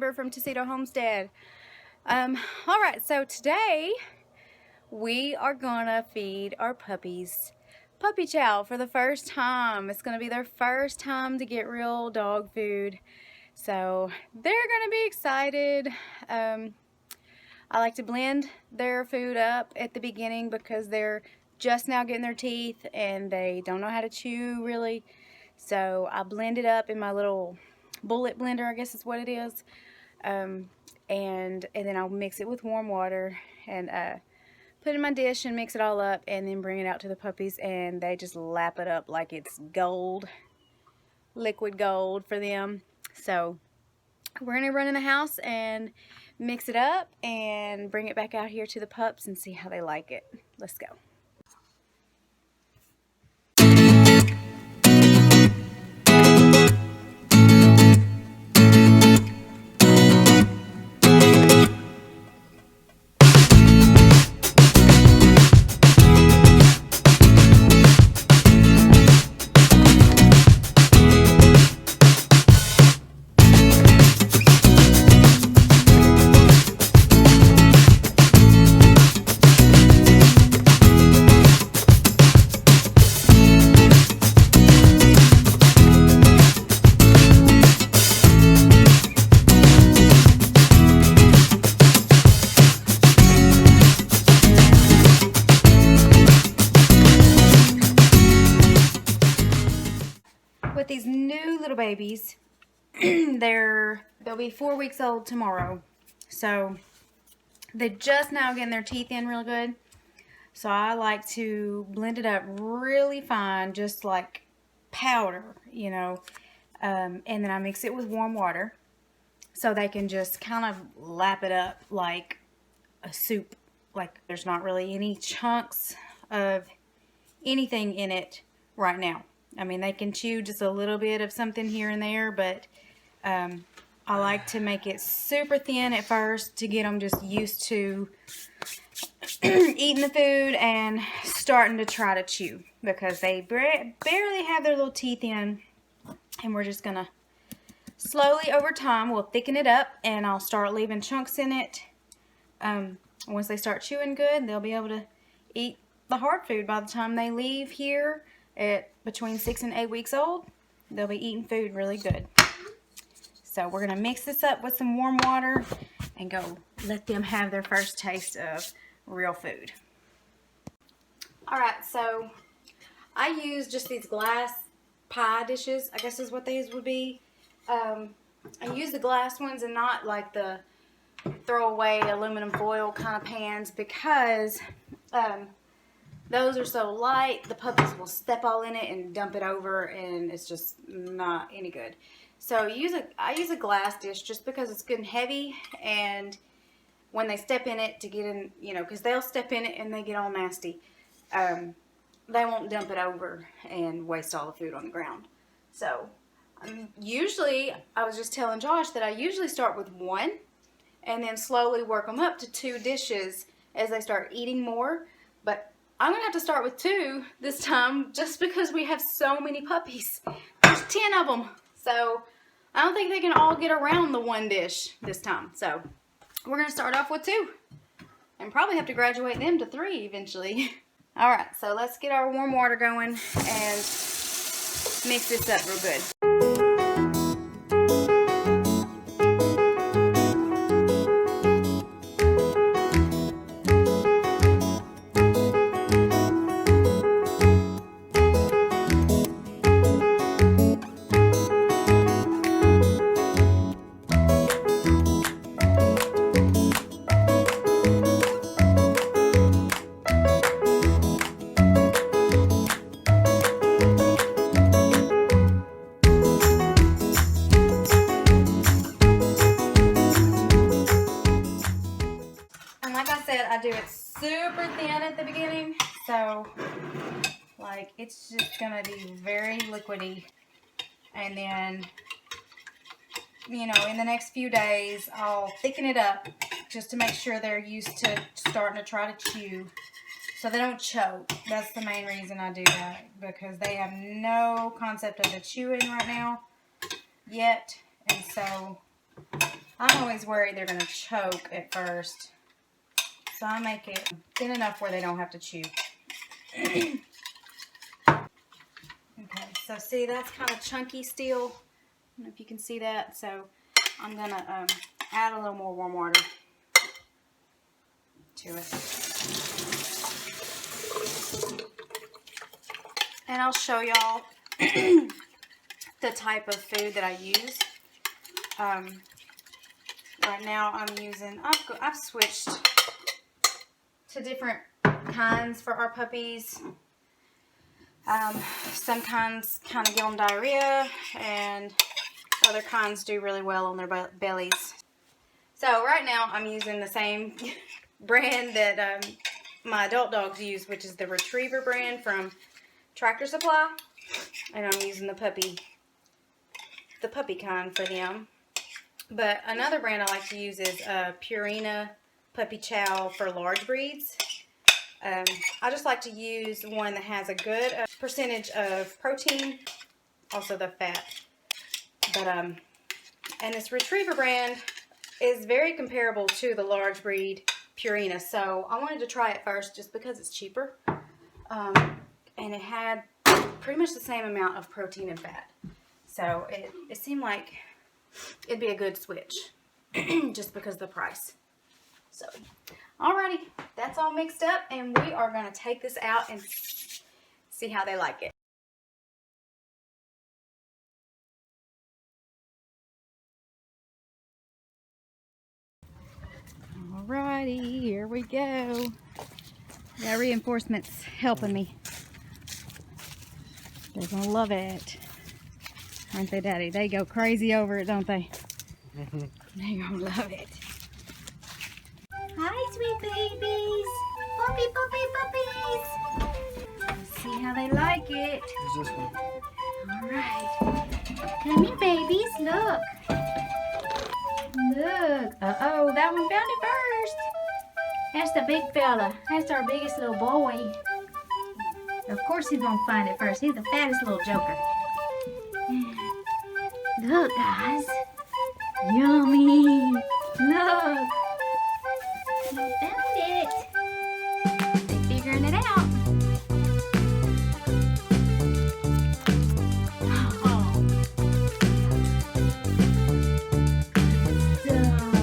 Amber from Homestead. Alright, so today we are gonna feed our puppies puppy chow for the first time. It's gonna be their first time to get real dog food, so they're gonna be excited. I like to blend their food up at the beginning because they're just now getting their teeth and they don't know how to chew really. So I blend it up in my little bullet blender, I guess is what it is. And then I'll mix it with warm water and put it in my dish and mix it all up and then bring it out to the puppies, and they just lap it up like it's gold, liquid gold for them. So we're gonna run in the house and mix it up and bring it back out here to the pups and see how they like it. Let's go. With these new little babies, they'll be 4 weeks old tomorrow, so they're just now getting their teeth in real good. So I like to blend it up really fine, just like powder, you know, and then I mix it with warm water so they can just kind of lap it up like a soup. Like there's not really any chunks of anything in it right now. I mean, they can chew just a little bit of something here and there, but I like to make it super thin at first to get them just used to eating the food and starting to try to chew, because they barely have their little teeth in, and we're just gonna slowly over time we'll thicken it up, and I'll start leaving chunks in it. Once they start chewing good, they'll be able to eat the hard food. By the time they leave here at between 6 and 8 weeks old, they'll be eating food really good. So we're gonna mix this up with some warm water and go let them have their first taste of real food. Alright, so I use just these glass pie dishes, I guess is what these would be. I use the glass ones and not like the throwaway aluminum foil kind of pans, because those are so light, the puppies will step all in it and dump it over, and it's just not any good. So I use a glass dish just because it's good and heavy, and when they step in it to get in, you know, because they'll step in it and they get all nasty, they won't dump it over and waste all the food on the ground. So usually, I was just telling Josh that I usually start with one and then slowly work them up to 2 dishes as they start eating more, but I'm going to have to start with 2 this time just because we have so many puppies. There's 10 of them. So I don't think they can all get around the 1 dish this time. So we're going to start off with 2 and probably have to graduate them to 3 eventually. Alright, so let's get our warm water going and mix this up real good. I do it super thin at the beginning, so like it's just gonna be very liquidy, and then, you know, in the next few days I'll thicken it up just to make sure they're used to starting to try to chew so they don't choke. That's the main reason I do that, because they have no concept of the chewing right now yet, and so I'm always worried they're going to choke at first. So I make it thin enough where they don't have to chew. Okay, so see, that's kind of chunky still. I don't know if you can see that. So I'm going to add a little more warm water to it. And I'll show y'all the type of food that I use. Right now I'm using, I've switched to different kinds for our puppies. Some kinds kind of give them diarrhea, and other kinds do really well on their bellies. So right now I'm using the same brand that my adult dogs use, which is the Retriever brand from Tractor Supply, and I'm using the puppy kind for them. But another brand I like to use is Pyrenees Puppy Chow for large breeds. I just like to use one that has a good percentage of protein, also the fat. But and this Retriever brand is very comparable to the large breed Purina. So I wanted to try it first just because it's cheaper. And it had pretty much the same amount of protein and fat. So it seemed like it'd be a good switch just because of the price. So, alrighty, that's all mixed up, and we are going to take this out and see how they like it. Alrighty, here we go. That reinforcement's helping me. They're going to love it. Aren't they, Daddy? They go crazy over it, don't they? They're going to love it. Hi, sweet babies. Puppy, puppy, puppies. Let's see how they like it. Who's this one? All right. Come here, babies. Look. Look. Uh-oh, that one found it first. That's the big fella. That's our biggest little boy. Of course he's going to find it first. He's the fattest little joker. Look, guys. Yummy. Look. He found it. They're figuring it out. Oh. Good stuff.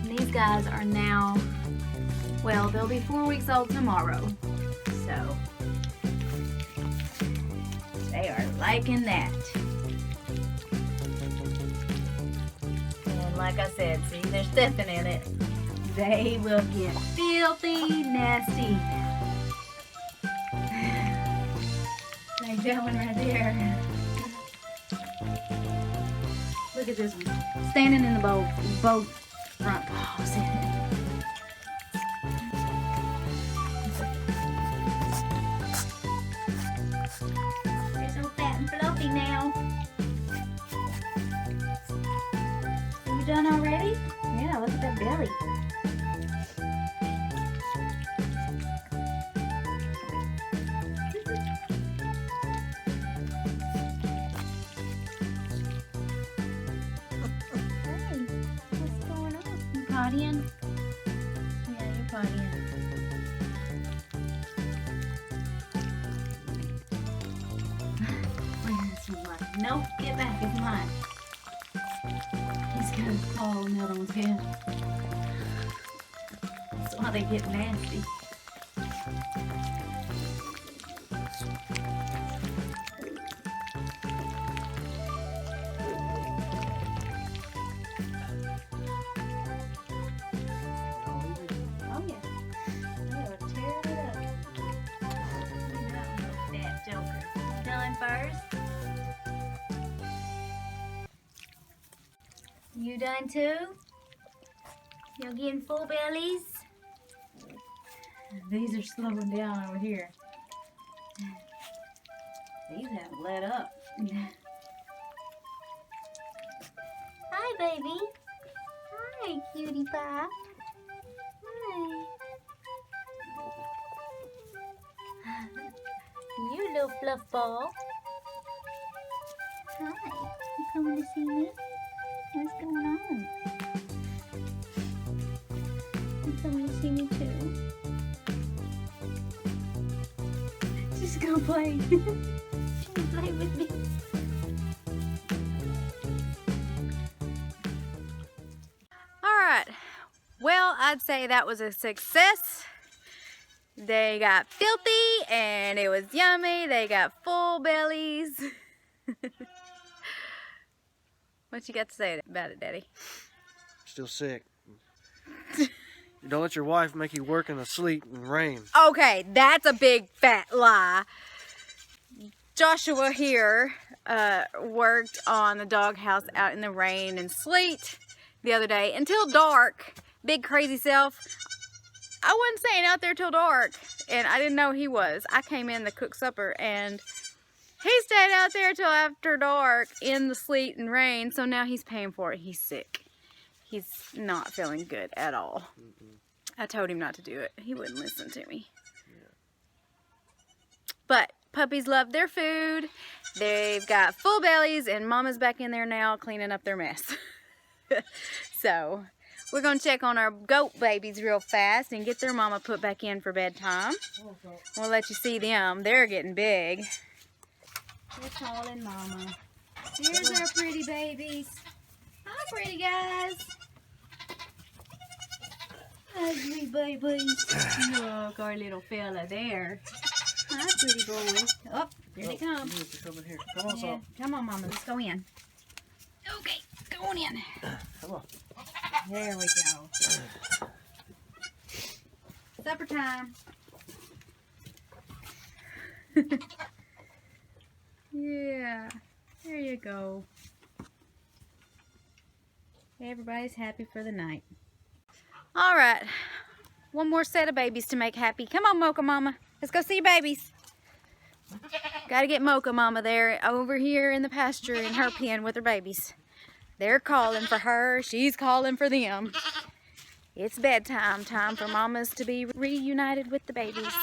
These guys are now, well, they'll be 4 weeks old tomorrow. So, they are liking that. And like I said, see, there's stuffing in it. They will get filthy nasty. Like that one right there. Look at this one. Standing in the boat front paws. They're so fat and fluffy now. You done already? Yeah, look at that belly. Hey, what's going on? You pottying? Yeah, you're pottying. This one's mine. Nope, get back, it's mine. He's good. Oh, another one's good. That's why they get nasty. Oh yeah. They are tearing it up. That joker. Done first. You done too? You're getting full bellies? These are slowing down over here. These haven't let up. Hi, baby. Hi, cutie pie. Hi. You little fluff ball. Hi. You coming to see me? What's going on? You coming to see me too? She's gonna play. She's play with me. Alright. Well, I'd say that was a success. They got filthy and it was yummy. They got full bellies. What you got to say about it, Daddy? Still sick. Don't let your wife make you work in the sleet and rain. Okay, that's a big fat lie. Joshua here worked on the doghouse out in the rain and sleet the other day until dark. Big crazy self. I wasn't staying out there till dark, and I didn't know he was. I came in to cook supper, and he stayed out there till after dark in the sleet and rain, so now he's paying for it. He's sick. He's not feeling good at all. I told him not to do it. He wouldn't listen to me. Yeah. But puppies love their food. They've got full bellies, and Mama's back in there now cleaning up their mess. So we're going to check on our goat babies real fast and get their mama put back in for bedtime. We'll let you see them. They're getting big. They're calling Mama. Here's our pretty babies. Hi, pretty guys. Ugly babies. Look, our little fella there. Hi, pretty boys. Oh, here they come. Come in here. Come on, Yeah. Come on, Mama. Let's go in. Okay, go on in. Come on. There we go. Supper time. Yeah, there you go. Everybody's happy for the night. All right, one more set of babies to make happy. Come on, Mocha Mama. Let's go see your babies. Gotta get Mocha Mama there over here in the pasture in her pen with her babies. They're calling for her. She's calling for them. It's bedtime. Time for mamas to be reunited with the babies.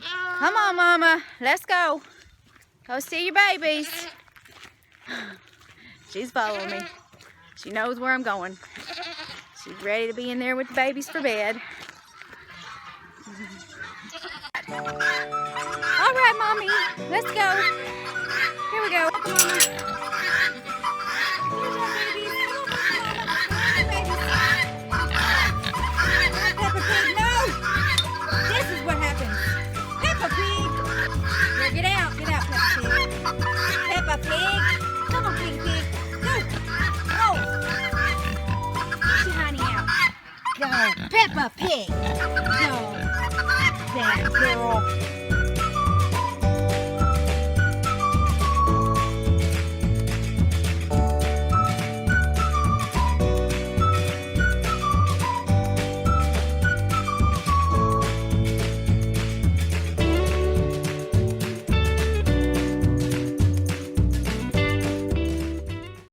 Come on, Mama. Let's go. Go see your babies. She's following me. She knows where I'm going. She's ready to be in there with the babies for bed. All right, Mommy. Let's go. Here we go. Peppa Pig, no! This is what happens. Peppa Pig! Here, get out, Peppa Pig. Peppa Pig! Come on, Pig Pig. Go! Go! Get your honey out. Go, Peppa Pig! Go! Bad girl.